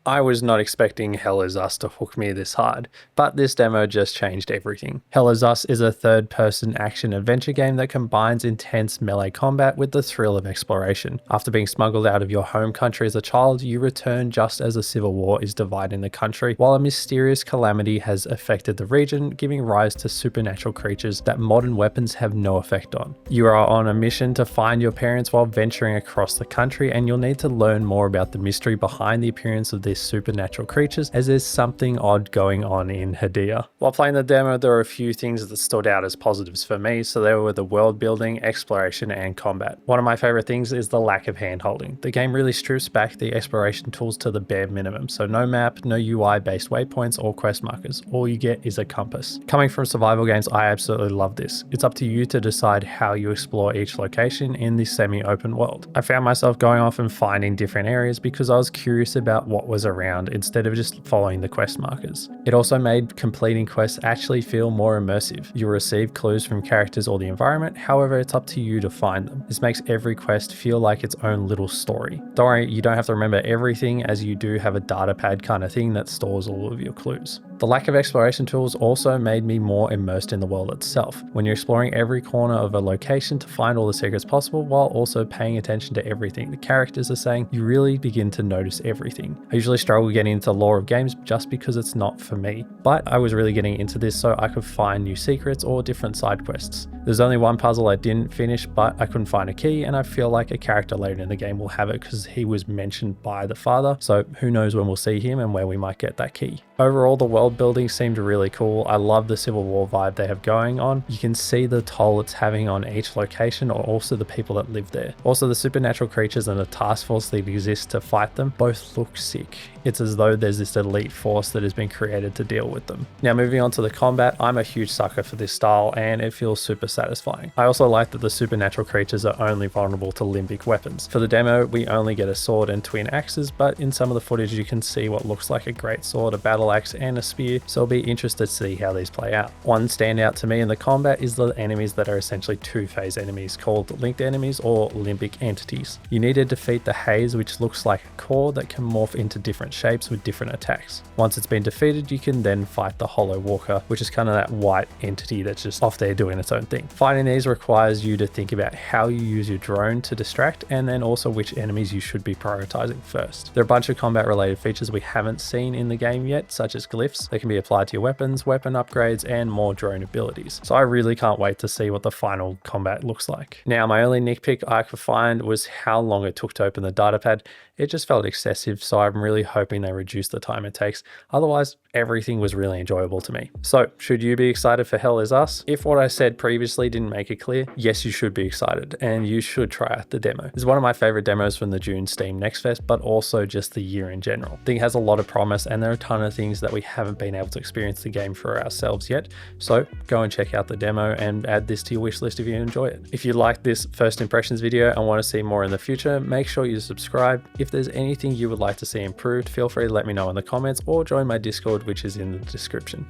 I was not expecting Hell Is Us to hook me this hard, but this demo just changed everything. Hell Is Us is a third-person action-adventure game that combines intense melee combat with the thrill of exploration. After being smuggled out of your home country as a child, you return just as a civil war is dividing the country, while a mysterious calamity has affected the region, giving rise to supernatural creatures that modern weapons have no effect on. You are on a mission to find your parents while venturing across the country, and you'll need to learn more about the mystery behind the appearance of these supernatural creatures, as there's something odd going on in Hadia. While playing the demo, there were a few things that stood out as positives for me, so they were the world building, exploration, and combat. One of my favorite things is the lack of hand-holding. The game really strips back the exploration tools to the bare minimum, so no map, no UI based waypoints or quest markers. All you get is a compass. Coming from survival games, I absolutely love this. It's up to you to decide how you explore each location in this semi-open world. I found myself going off and finding different areas because I was curious about what was around instead of just following the quest markers. It also made completing quests actually feel more immersive. You receive clues from characters or the environment, however it's up to you to find them. This makes every quest feel like its own little story. Don't worry, you don't have to remember everything, as you do have a data pad kind of thing that stores all of your clues. The lack of exploration tools also made me more immersed in the world itself. When you're exploring every corner of a location to find all the secrets possible while also paying attention to everything the characters are saying, you really begin to notice everything. I usually struggle getting into the lore of games just because it's not for me, but I was really getting into this so I could find new secrets or different side quests. There's only one puzzle I didn't finish, but I couldn't find a key, and I feel like a character later in the game will have it because he was mentioned by the father, so who knows when we'll see him and where we might get that key. Overall, the world building seemed really cool. I love the Civil War vibe they have going on. You can see the toll it's having on each location, or also the people that live there. Also, the supernatural creatures and the task force that exists to fight them both look sick. It's as though there's this elite force that has been created to deal with them. Now, moving on to the combat, I'm a huge sucker for this style and it feels super satisfying. I also like that the supernatural creatures are only vulnerable to limbic weapons. For the demo, we only get a sword and twin axes, but in some of the footage you can see what looks like a great sword, a battle axe, and a spear, so I'll be interested to see how these play out. One standout to me in the combat is the enemies that are essentially two-phase enemies called linked enemies or limbic entities. You need to defeat the haze, which looks like a core that can morph into different shapes with different attacks. Once it's been defeated, you can then fight the hollow walker, which is kind of that white entity that's just off there doing its own thing. Fighting these requires you to think about how you use your drone to distract, and then also which enemies you should be prioritizing first. There are a bunch of combat related features we haven't seen in the game yet, such as glyphs that can be applied to your weapons, weapon upgrades, and more drone abilities. So I really can't wait to see what the final combat looks like. Now, my only nitpick I could find was how long it took to open the datapad. It just felt excessive, so I'm really hoping they reduce the time it takes. Otherwise, everything was really enjoyable to me. So, should you be excited for Hell Is Us? If what I said previously didn't make it clear, yes, you should be excited, and you should try out the demo. It's one of my favorite demos from the June Steam Next Fest, but also just the year in general. I think it has a lot of promise, and there are a ton of things that we haven't been able to experience the game for ourselves yet. So, go and check out the demo and add this to your wish list if you enjoy it. If you like this first impressions video and want to see more in the future, make sure you subscribe. If there's anything you would like to see improved, feel free to let me know in the comments or join my Discord, which is in the description.